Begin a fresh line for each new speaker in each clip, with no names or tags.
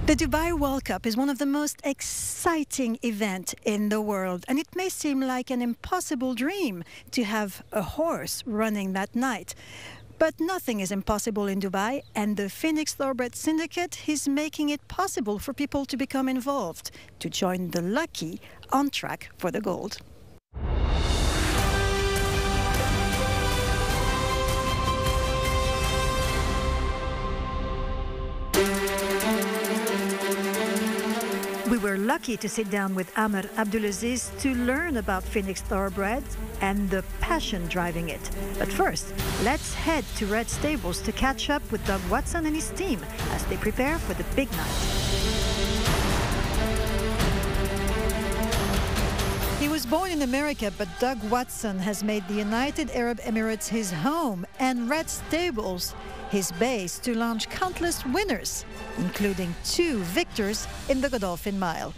The Dubai World Cup is one of the most exciting events in the world, and it may seem like an impossible dream to have a horse running that night. But nothing is impossible in Dubai, and the Phoenix Thoroughbred Syndicate is making it possible for people to become involved, to join the lucky on track for the gold. We were lucky to sit down with Amr Abdulaziz to learn about Phoenix Thoroughbreds and the passion driving it. But first, let's head to Red Stables to catch up with Doug Watson and his team as they prepare for the big night. He was born in America, but Doug Watson has made the United Arab Emirates his home and Red Stables his base to launch countless winners, including 2 victors in the Godolphin Mile.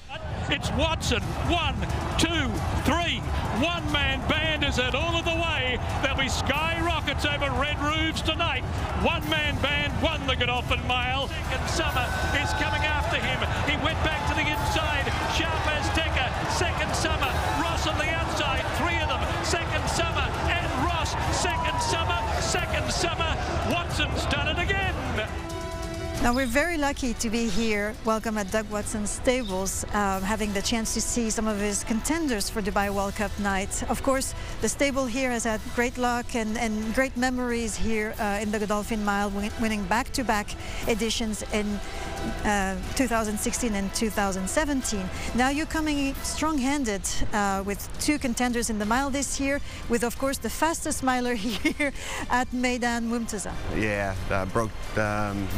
It's Watson, 1, 2, 3. One-man band is it all of the way. There'll be skyrockets over red roofs tonight. One-man band won the Godolphin Mile. Second Summer is coming after him. He went back to the inside. Sharp as Decker. Second Summer. Ross on the outside. 3 of them. Second Summer and Ross. Second Summer. Second Summer. Watson's done it again.
Now, we're very lucky to be here. Welcome at Doug Watson's stables, having the chance to see some of his contenders for Dubai World Cup night. Of course, the stable here has had great luck and great memories here in the Godolphin Mile, winning back-to-back editions in 2016 and 2017. Now you're coming strong-handed with 2 contenders in the mile this year, with, of course, the fastest miler here at Meydan Mumtaza.
Yeah, broke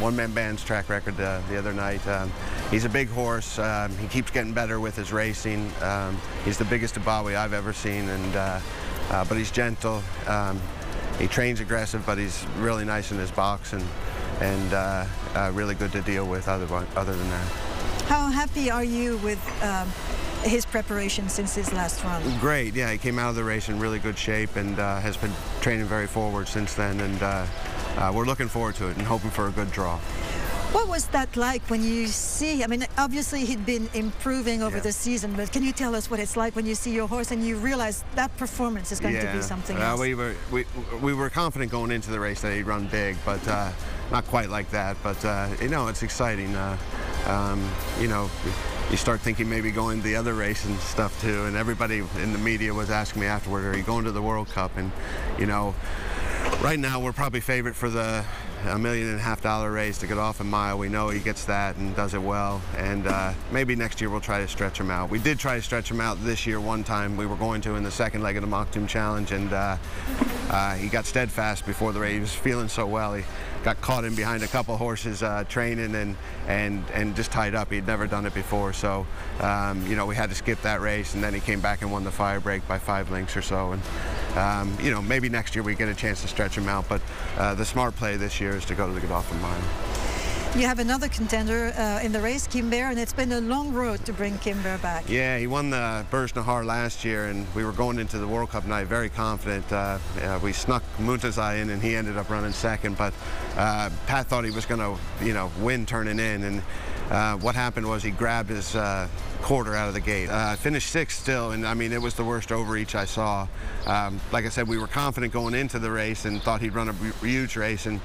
one-man band's track record the other night. He's a big horse. He keeps getting better with his racing. He's the biggest Abawi I've ever seen, and but he's gentle. He trains aggressive, but he's really nice in his box and really good to deal with other than that.
How happy are you with his preparation since his last run?
Great, yeah, he came out of the race in really good shape and has been training very forward since then, and we're looking forward to it and hoping for a good draw.
What was that like when you see, I mean, obviously he'd been improving over the season, but can you tell us what it's like when you see your horse and you realize that performance is going to be something else?
We were confident going into the race that he'd run big, but not quite like that. But, you know, it's exciting. You know, you start thinking maybe going to the other race and stuff too, and everybody in the media was asking me afterward, are you going to the World Cup? And, you know, right now we're probably favorite for the $1.5 million race to get off a mile. We know he gets that and does it well, and maybe next year we'll try to stretch him out. We did try to stretch him out this year one time. We were going to in the second leg of the Maktoum Challenge, and he got steadfast before the race. He was feeling so well. He got caught in behind a couple horses training and just tied up. He'd never done it before, so you know, we had to skip that race, and then he came back and won the fire break by 5 lengths or so. And you know, maybe next year we get a chance to stretch him out, but the smart play this year is to go to the Godolphin Mile.
You have another contender in the race, Kimber, and it's been a long road to bring Kimber back.
Yeah, he won the Burj Nahar last year, and we were going into the World Cup night very confident. We snuck Mumtaza in, and he ended up running second, but Pat thought he was going to, you know, win turning in, and what happened was he grabbed his quarter out of the gate. Finished 6th still, and I mean, it was the worst overreach I saw. Like I said, we were confident going into the race and thought he'd run a huge race, and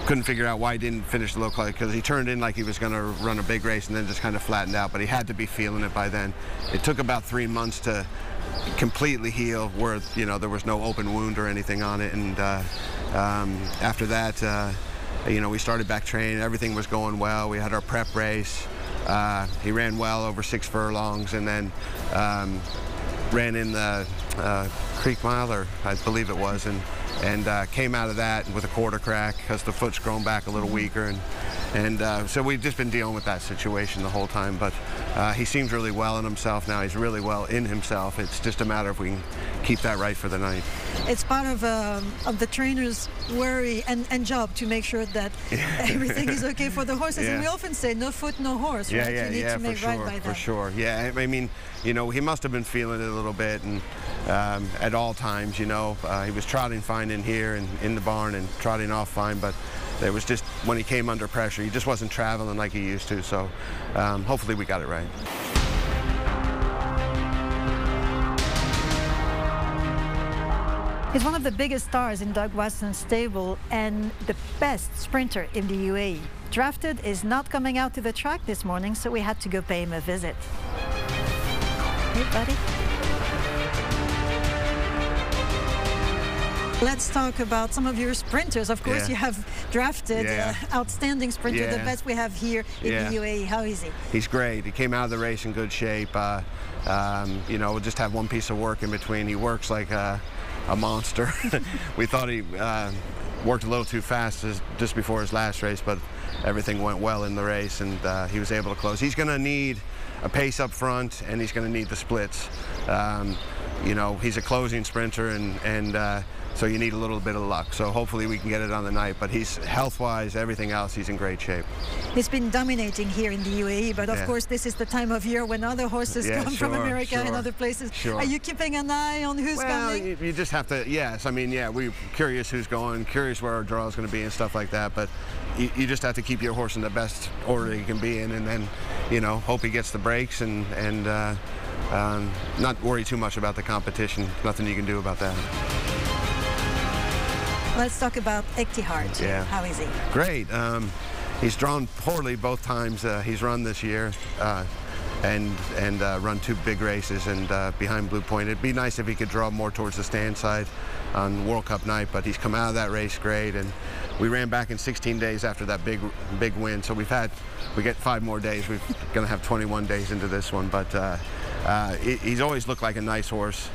couldn't figure out why he didn't finish the local, because he turned in like he was going to run a big race and then just kind of flattened out, but he had to be feeling it by then. It took about 3 months to completely heal, where, you know, there was no open wound or anything on it, and after that, you know, we started back training. Everything was going well. We had our prep race. He ran well over 6 furlongs, and then ran in the Creek Mile, or I believe it was, and came out of that with a quarter crack because the foot's grown back a little weaker, and so we've just been dealing with that situation the whole time. But he seems really well in himself now. He's really well in himself. It's just a matter of we can keep that right for the night.
It's part of the trainer's worry and job to make sure that everything is okay for the horses. And we often say, no foot, no horse, right? You need to make right by that.
For sure, yeah. I mean, you know, he must have been feeling it a little bit, and at all times, you know. He was trotting fine in here and in the barn and trotting off fine, but It was just when he came under pressure, he just wasn't traveling like he used to. So hopefully we got it right.
He's one of the biggest stars in Doug Watson's stable and the best sprinter in the UAE. Drafted is not coming out to the track this morning, so we had to go pay him a visit. Hey, buddy. Let's talk about some of your sprinters. Of course, you have drafted outstanding sprinter, the best we have here in the UAE. How is he?
He's great. He came out of the race in good shape. You know, we'll just have one piece of work in between. He works like a monster. We thought he worked a little too fast just before his last race, but everything went well in the race, and he was able to close. He's going to need a pace up front, and he's going to need the splits. You know, he's a closing sprinter, and so you need a little bit of luck. So hopefully we can get it on the night, but he's health-wise, everything else, he's in great shape.
He's been dominating here in the UAE, but of course this is the time of year when other horses come from America and other places. Are you keeping an eye on who's coming?
You just have to, yes. I mean, we're curious who's going, curious where our draw is going to be and stuff like that, but you just have to keep your horse in the best order he can be in, and then, you know, hope he gets the breaks and not worry too much about the competition. Nothing you can do about that.
Let's talk about Iktihar. How is he?
Great. He's drawn poorly both times he's run this year, and run two big races and behind Blue Point. It'd be nice if he could draw more towards the stand side on World Cup night, but he's come out of that race great, and we ran back in 16 days after that big win. So we get 5 more days. We're going to have 21 days into this one, but he's always looked like a nice horse.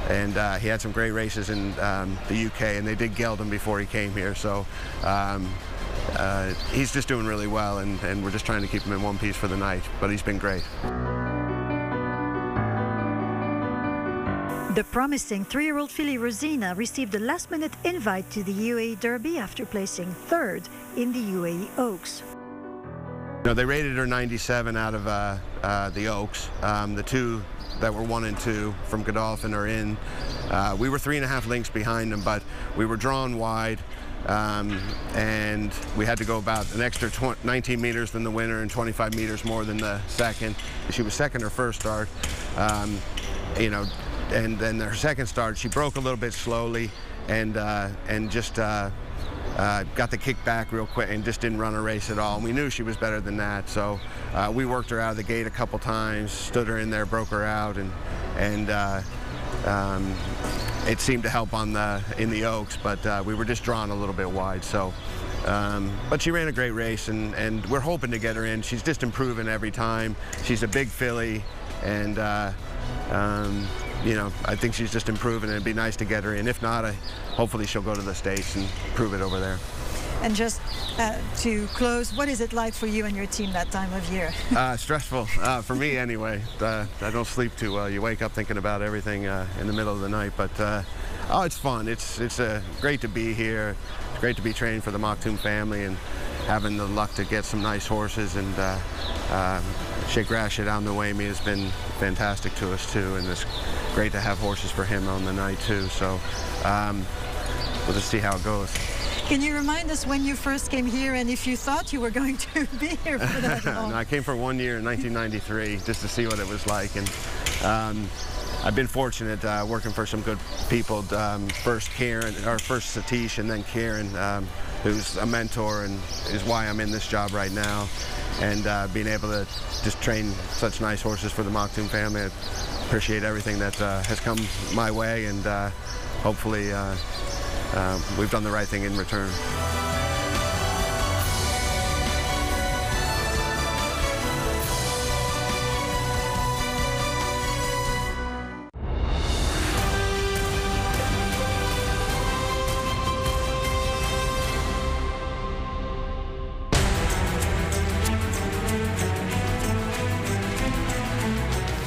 And he had some great races in the UK, and they did geld him before he came here. So he's just doing really well, and we're just trying to keep him in one piece for the night. But he's been great.
The promising 3-year-old filly Rosina received a last-minute invite to the UAE Derby after placing 3rd in the UAE Oaks.
No, they rated her 97 out of the Oaks. The 2 that were 1 and 2 from Godolphin are in. We were 3.5 lengths behind them, but we were drawn wide, and we had to go about an extra 19 meters than the winner and 25 meters more than the second. She was second her first start, you know, and then her second start, she broke a little bit slowly and just got the kick back real quick and just didn't run a race at all. And we knew she was better than that, so we worked her out of the gate a couple times, stood her in there, broke her out, and it seemed to help in the Oaks, but we were just drawn a little bit wide. So, but she ran a great race, and we're hoping to get her in. She's just improving every time. She's a big filly, and you know, I think she's just improving, and it'd be nice to get her in. If not, hopefully she'll go to the States and prove it over there.
And just to close, what is it like for you and your team that time of year?
Stressful, for me anyway. I don't sleep too well. You wake up thinking about everything in the middle of the night, but oh, it's fun. It's great to be here. It's great to be training for the Maktoum family and having the luck to get some nice horses, and Sheikh Rashid Al Nuaimi has been fantastic to us too, and it's great to have horses for him on the night too. So we'll just see how it goes.
Can you remind us when you first came here and if you thought you were going to be here for that long?
No, I came for 1 year in 1993 just to see what it was like, and I've been fortunate working for some good people. First Satish, and then Kieran, who's a mentor and is why I'm in this job right now. And being able to just train such nice horses for the Maktoum family, I appreciate everything that has come my way, and hopefully we've done the right thing in return.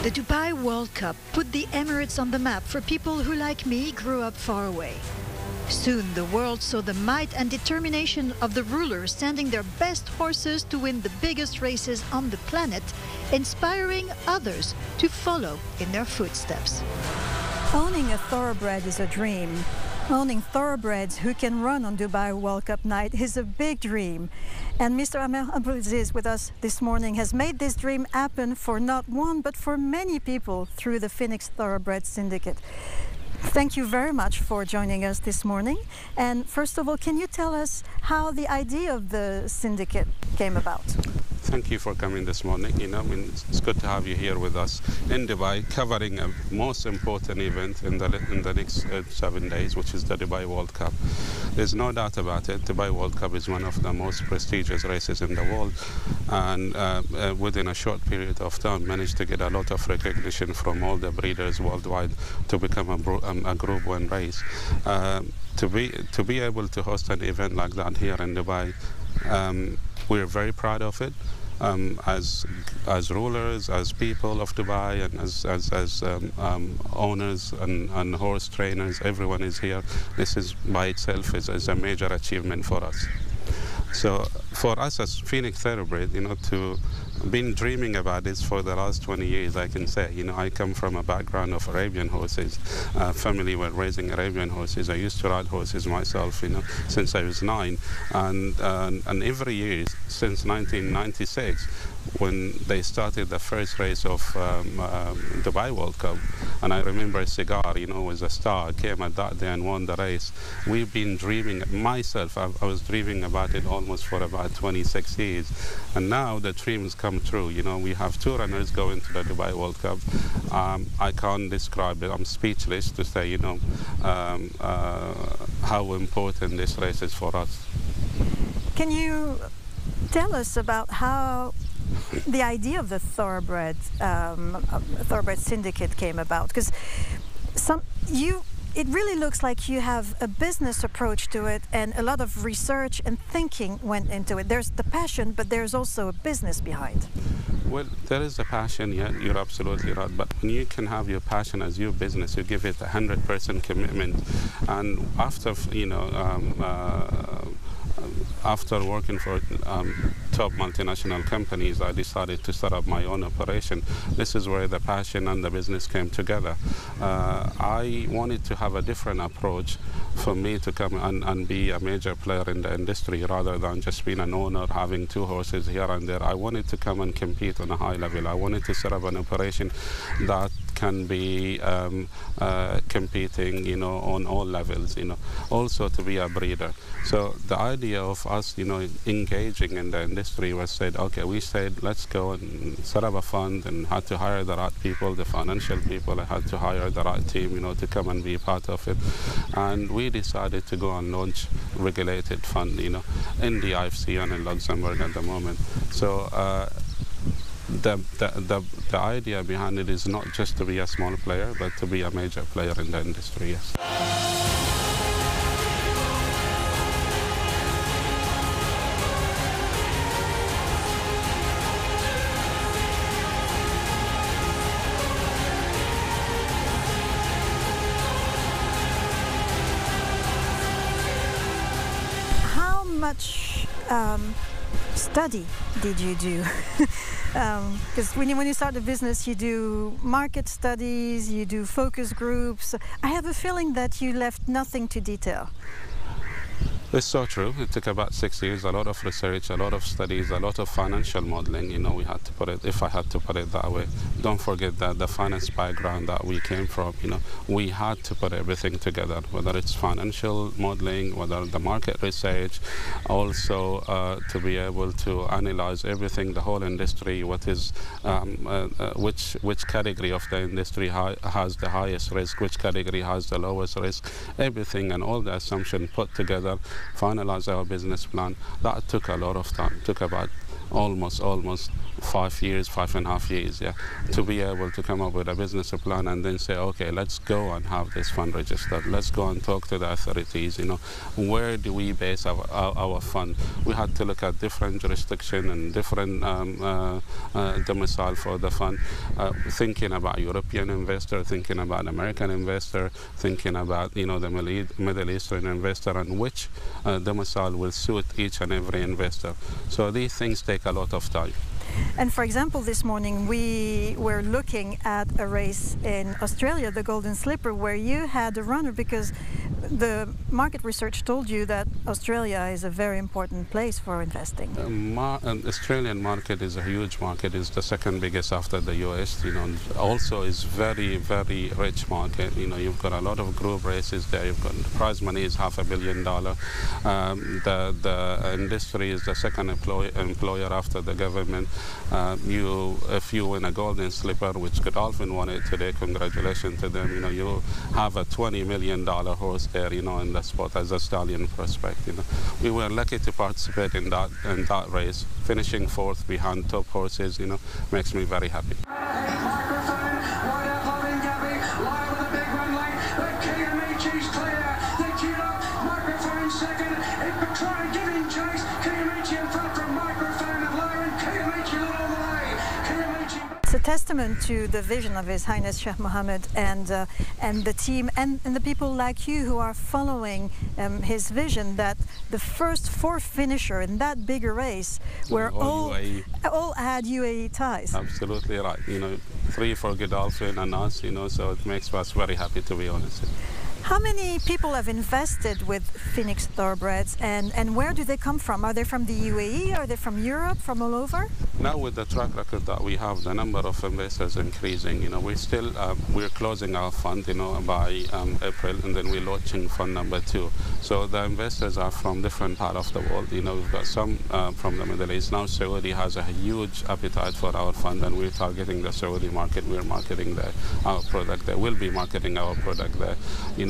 The Dubai World Cup put the Emirates on the map for people who, like me, grew up far away. Soon the world saw the might and determination of the rulers sending their best horses to win the biggest races on the planet, inspiring others to follow in their footsteps. Owning a thoroughbred is a dream, Owning thoroughbreds who can run on Dubai World Cup night is a big dream. And Mr. Abdulaziz with us this morning has made this dream happen for not one but for many people through the Phoenix Thoroughbred Syndicate. Thank you very much for joining us this morning. And first of all, can you tell us how the idea of the syndicate came about?
Thank you for coming this morning. It's good to have you here with us in Dubai, covering a most important event in the next 7 days, which is the Dubai World Cup. There's no doubt about it. Dubai World Cup is one of the most prestigious races in the world, and within a short period of time, managed to get a lot of recognition from all the breeders worldwide to become a Group 1 race. To be able to host an event like that here in Dubai, we're very proud of it. As rulers, as people of Dubai, and as owners and horse trainers, everyone is here. This is by itself is a major achievement for us. So for us as Phoenix Thoroughbred, to been dreaming about this for the last 20 years, I can say. I come from a background of Arabian horses. Family were raising Arabian horses. I used to ride horses myself, since I was 9. And every year since 1996, when they started the first race of Dubai World Cup, and I remember Cigar, was a star, came at that day and won the race. We've been dreaming, myself, I was dreaming about it almost for about 26 years. And now the dreams come true. We have 2 runners going to the Dubai World Cup. I can't describe it. I'm speechless to say, how important this race is for us.
Can you tell us about how the idea of the Thoroughbred Syndicate came about? Because it really looks like you have a business approach to it, and a lot of research and thinking went into it. There's the passion, but there's also a business behind.
Well, there is a passion, yeah, you're absolutely right. But when you can have your passion as your business, you give it 100% commitment. And after, after working for top multinational companies, I decided to start up my own operation. This is where the passion and the business came together. I wanted to have a different approach for me to come and be a major player in the industry rather than just being an owner, having 2 horses here and there. I wanted to come and compete on a high level. I wanted to set up an operation that can be competing, on all levels, also to be a breeder. So the idea of us, engaging in the industry was said, okay, we said, let's go and set up a fund, and had to hire the right people, the financial people. I had to hire the right team, to come and be part of it. And we decided to go and launch regulated fund, in the IFC and in Luxembourg at the moment. So the idea behind it is not just to be a small player, but to be a major player in the industry, yes.
How much study did you do? Because when you start a business, you do market studies, you do focus groups. I have a feeling that you left nothing to detail.
It's so true. It took about 6 years, a lot of research, a lot of studies, a lot of financial modeling. We had to put it, if I had to put it that way. Don't forget that the finance background that we came from, we had to put everything together, whether it's financial modeling, whether the market research, also to be able to analyze everything, the whole industry, what is, which category of the industry has the highest risk, which category has the lowest risk, everything and all the assumptions put together, finalize our business plan. That took a lot of time, took about almost 5 years, 5.5 years, yeah, to be able to come up with a business plan and then say, okay, let's go and have this fund registered. Let's go and talk to the authorities, where do we base our fund? We had to look at different jurisdiction and different domicile for the fund, thinking about European investor, thinking about American investor, thinking about, the Middle Eastern investor, and which domicile will suit each and every investor. So these things take a lot of time.
And for example, this morning we were looking at a race in Australia, the Golden Slipper, where you had a runner, because the market research told you that Australia is a very important place for investing.
Australian market is a huge market. It's the second biggest after the US. Also is very, very rich market. You've got a lot of group races there. You've got the prize money is $500 million. The industry is the second employer after the government. If you win a Golden Slipper, which Godolphin won it today, congratulations to them. You have a $20 million horse there, in the spot as a stallion prospect. We were lucky to participate in that race. Finishing fourth behind top horses, makes me very happy.
It's a testament to the vision of His Highness Sheikh Mohammed and the team and the people like you who are following his vision, that the first four finisher in that bigger race were all had UAE ties.
Absolutely right. 3 for Godolphin and us, so it makes us very happy, to be honest.
How many people have invested with Phoenix Thoroughbreds, and where do they come from? Are they from the UAE? Are they from Europe, from all over?
Now with the track record that we have, the number of investors increasing. We're closing our fund, by April, and then we're launching fund number 2. So the investors are from different parts of the world. We've got some from the Middle East. Now Saudi has a huge appetite for our fund, and we're targeting the Saudi market. We're marketing our product there. We'll be marketing our product there.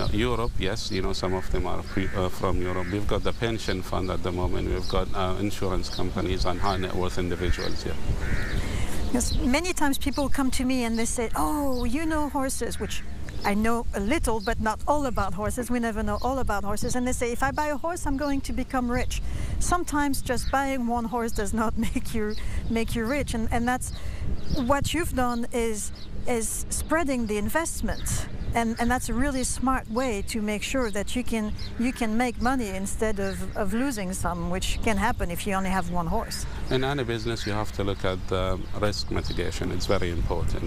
Europe, yes, some of them are from Europe. We've got the pension fund at the moment. We've got insurance companies and high net worth individuals here.
Yes, many times people come to me and they say, oh, you know horses, which I know a little, but not all about horses. We never know all about horses. And they say, if I buy a horse, I'm going to become rich. Sometimes just buying one horse does not make you rich. And that's what you've done is spreading the investment. And that's a really smart way to make sure that you can make money instead of losing some, which can happen if you only have one horse.
In any business, you have to look at the risk mitigation. It's very important,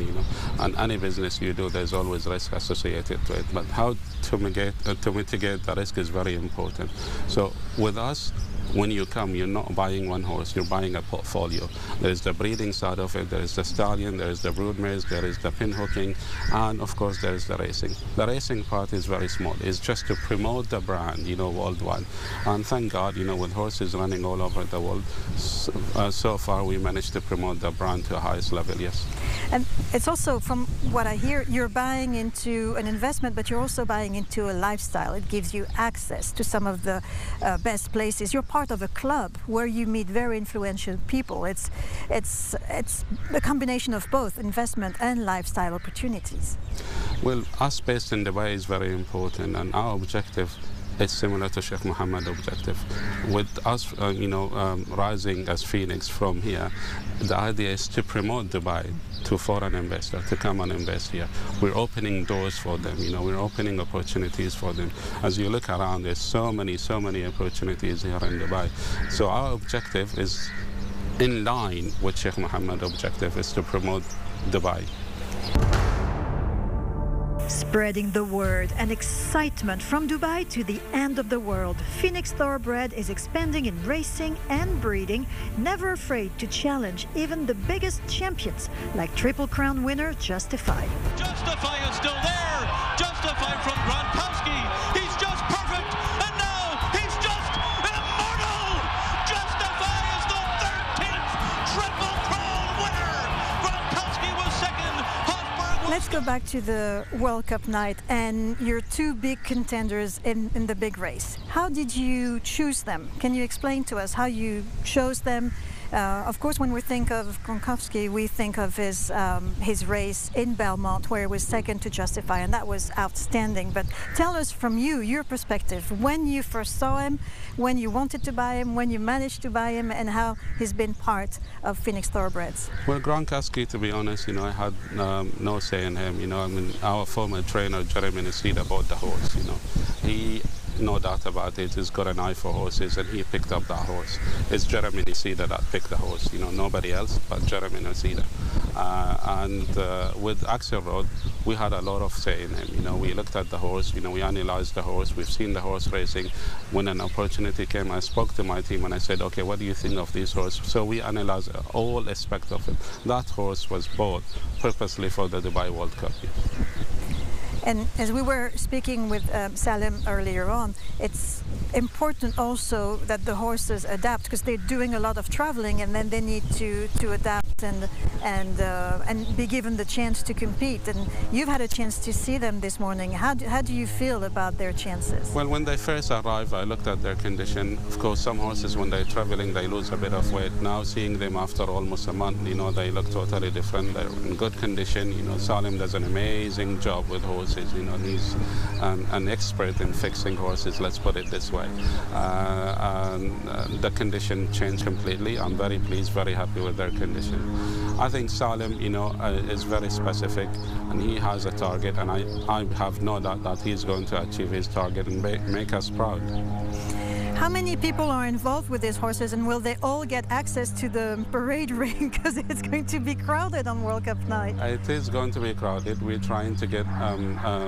And any business you do, there's always risk associated to it. But how to mitigate the risk is very important. So with us, when you come, you're not buying one horse, you're buying a portfolio. There is the breeding side of it, there is the stallion, there is the brood mares, there is the pin hooking, and of course there is the racing. The racing part is very small. It's just to promote the brand, worldwide. And thank God, with horses running all over the world, so far we managed to promote the brand to the highest level, yes.
And it's also, from what I hear, you're buying into an investment, but you're also buying into a lifestyle. It gives you access to some of the best places. You're part of a club where you meet very influential people. It's a combination of both investment and lifestyle opportunities.
Well, us based in Dubai is very important, and our objective is similar to Sheikh Mohammed's objective. With us, rising as Phoenix from here, the idea is to promote Dubai to foreign investors to come and invest here. We're opening doors for them, we're opening opportunities for them. As you look around, there's so many opportunities here in Dubai. So our objective is in line with Sheikh Mohammed's objective, is to promote Dubai.
Spreading the word and excitement from Dubai to the end of the world, Phoenix Thoroughbred is expanding in racing and breeding, never afraid to challenge even the biggest champions, like Triple Crown winner Justify.
Justify is still there. Justify from Gronkowski. He's just perfect, and now he's just immortal. Justify is the 13th Triple Crown winner. Gronkowski was second.
Let's go back to the World Cup night and your two big contenders in the big race. How did you choose them? Can you explain to us how you chose them? Of course, when we think of Gronkowski, we think of his race in Belmont, where he was second to Justify, and that was outstanding. But tell us from your perspective, when you first saw him, when you wanted to buy him, when you managed to buy him, and how he's been part of Phoenix Thoroughbreds.
Well, Gronkowski, to be honest, I had no say in him. Our former trainer, Jeremy Nasida, bought the horse. no doubt about it, he's got an eye for horses, and he picked up that horse. It's Jeremy Nisida that picked the horse, nobody else but Jeremy Nisida. And with Axelrod, we had a lot of say in him. We looked at the horse, we analyzed the horse, we've seen the horse racing. When an opportunity came, I spoke to my team and I said, okay, what do you think of this horse? So we analyzed all aspects of it. That horse was bought purposely for the Dubai World Cup.
And as we were speaking with Salim earlier on, it's important also that the horses adapt, because they're doing a lot of traveling, and then they need to adapt and be given the chance to compete. And you've had a chance to see them this morning. How do you feel about their chances?
Well, when they first arrived, I looked at their condition. Of course, some horses, when they're traveling, they lose a bit of weight. Now, seeing them after almost a month, they look totally different. They're in good condition. Salim does an amazing job with horses. He's an expert in fixing horses, let's put it this way. The condition changed completely. I'm very pleased, very happy with their condition. I think Salim, is very specific, and he has a target, and I have no doubt that he's going to achieve his target and make us proud.
How many people are involved with these horses, and will they all get access to the parade ring, because it's going to be crowded on World Cup night?
It is going to be crowded. We're trying to get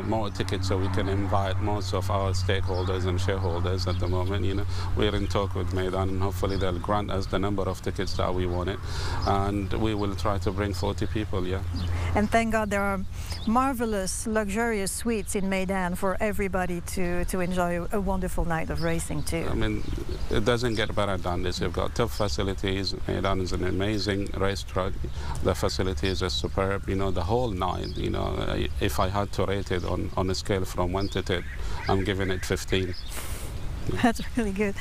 more tickets so we can invite most of our stakeholders and shareholders at the moment. We're in talk with Maidan, and hopefully they'll grant us the number of tickets that we wanted, and we will try to bring 40 people, yeah.
And thank God there are marvelous, luxurious suites in Maidan for everybody to enjoy a wonderful night of racing too.
It doesn't get better than this. You've got top facilities. Maidan is an amazing racetrack. The facilities are superb. The whole night, if I had to rate it on a scale from 1 to 10, I'm giving it 15.
That's really good.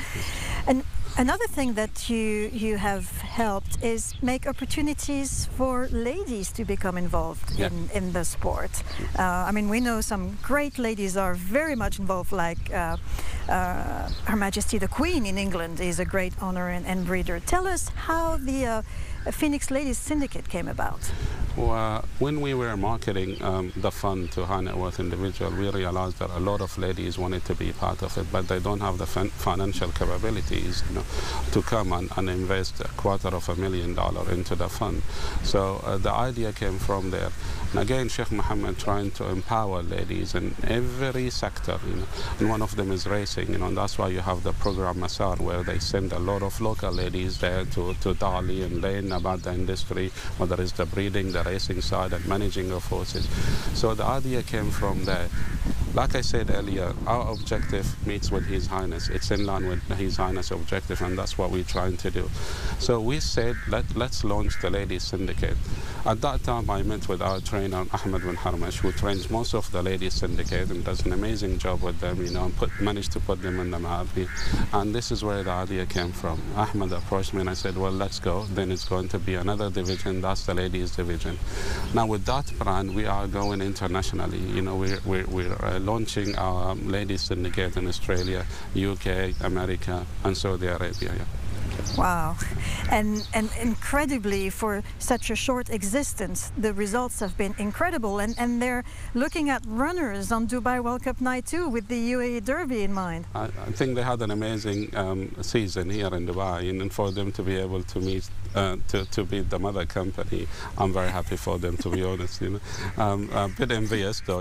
And another thing that you have helped is make opportunities for ladies to become involved in the sport. We know some great ladies are very much involved, like Her Majesty the Queen in England is a great owner and breeder. Tell us how the Phoenix Ladies Syndicate came about.
Well, when we were marketing the fund to high net worth individuals, we realized that a lot of ladies wanted to be part of it, but they don't have the financial capabilities to come and invest $250,000 into the fund. So the idea came from there. And again, Sheikh Mohammed trying to empower ladies in every sector, and one of them is racing, and that's why you have the program Masar, where they send a lot of local ladies there to Dali and learn about the industry, whether it's the breeding, the racing side, and managing of horses. So the idea came from there. Like I said earlier, our objective meets with His Highness. It's in line with His Highness' objective, and that's what we're trying to do. So we said, let's launch the Ladies Syndicate. At that time, I met with our trainer, Ahmed bin Harmash, who trains most of the Ladies Syndicate and does an amazing job with them, and managed to put them in the map. And this is where the idea came from. Ahmed approached me and I said, well, let's go. Then it's going to be another division, that's the Ladies Division. Now with that brand, we are going internationally. We're launching our Ladies Syndicate in Australia, UK, America, and Saudi Arabia. Yeah.
Wow. And incredibly, for such a short existence, the results have been incredible. And they're looking at runners on Dubai World Cup night too, with the UAE Derby in mind.
I think they had an amazing season here in Dubai, and for them to be able to meet to beat the mother company, I'm very happy for them, to be honest. A bit envious though,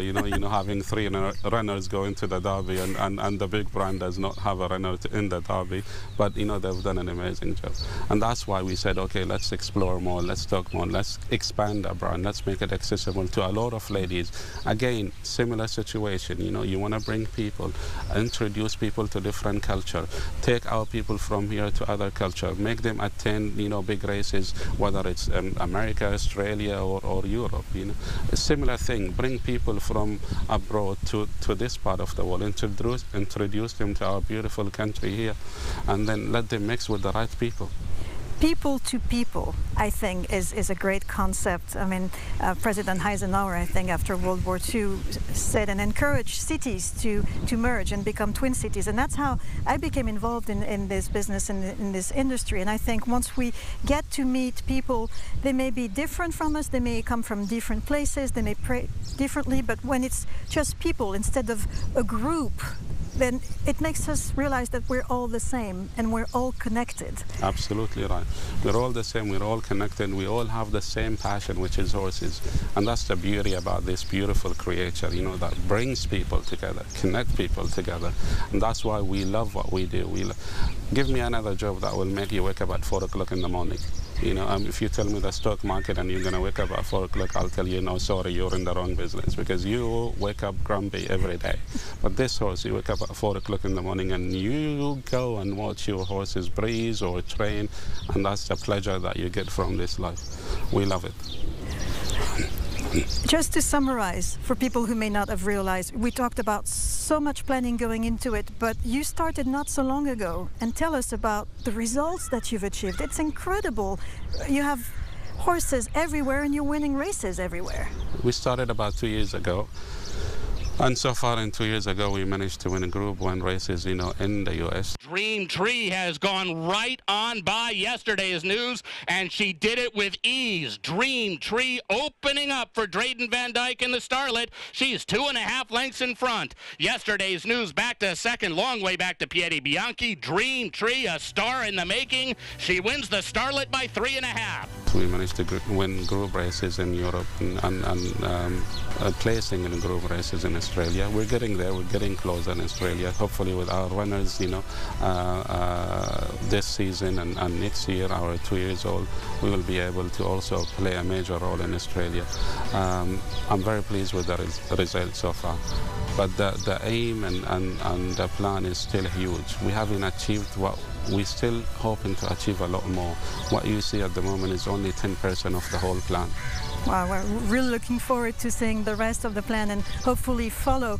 having 3 runners going to the Derby, and the big brand does not have a runner in the Derby, but they've done an amazing job. And that's why we said, okay, let's explore more, let's talk more, let's expand our brand, let's make it accessible to a lot of ladies. Again, similar situation, you want to bring people, introduce people to different culture, take our people from here to other culture, make them attend, big races, whether it's America, Australia, or Europe. A similar thing, bring people from abroad to this part of the world, introduce them to our beautiful country here, and then let them mix with the right people.
People to people, I think, is a great concept. President Eisenhower, I think, after World War II, said and encouraged cities to merge and become twin cities. And that's how I became involved in this business, in this industry. And I think once we get to meet people, they may be different from us, they may come from different places, they may pray differently, but when it's just people instead of a group then it makes us realize that we're all the same and we're all connected.
Absolutely right. We're all the same, we're all connected, we all have the same passion, which is horses. And that's the beauty about this beautiful creature, you know, that brings people together, connect people together. And that's why we love what we do. Give me another job that will make you wake up at 4 o'clock in the morning. You know, if you tell me the stock market and you're going to wake up at 4 o'clock, I'll tell you, no, sorry, you're in the wrong business, because you wake up grumpy every day. But this horse, you wake up at 4 o'clock in the morning and you go and watch your horses breeze or train, and that's the pleasure that you get from this life. We love it.
Just to summarize, for people who may not have realized, we talked about so much planning going into it, but you started not so long ago. And tell us about the results that you've achieved. It's incredible. You have horses everywhere and you're winning races everywhere.
We started about 2 years ago. And so far in 2 years ago, we managed to win Group 1 races, you know, in the U.S.
Dream Tree has gone right on by yesterday's news, and she did it with ease. Dream Tree opening up for Drayden Van Dyke in the Starlet. She's 2.5 lengths in front. Yesterday's news back to second, long way back to Piedi Bianchi. Dream Tree, a star in the making. She wins the Starlet by 3.5.
We managed to win group races in Europe and placing in group races in Australia. We're getting there, we're getting closer in Australia. Hopefully with our runners, you know, this season and next year, our 2 years old, we will be able to also play a major role in Australia. I'm very pleased with the results so far. But the aim and the plan is still huge. We haven't achieved what we're still hoping to achieve a lot more. What you see at the moment is only 10% of the whole plan.
Wow, we're really looking forward to seeing the rest of the plan and hopefully follow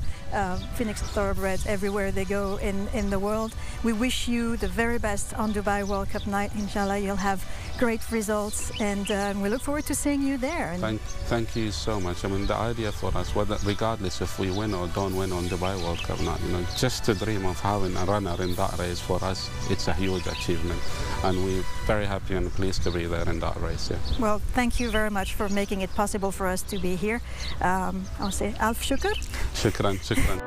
Phoenix Thoroughbreds everywhere they go in the world. We wish you the very best on Dubai World Cup night. Inshallah, you'll have great results, and we look forward to seeing you there.
Thank you so much. I mean, the idea for us, whether regardless if we win or don't win on Dubai World Cup night, you know, just to dream of having a runner in that race, for us, it's a huge achievement, and we're very happy and pleased to be there in that race. Yeah.
Well, thank you very much for making it possible for us to be here. I'll say Alf Shukr.
Shukran, shukran.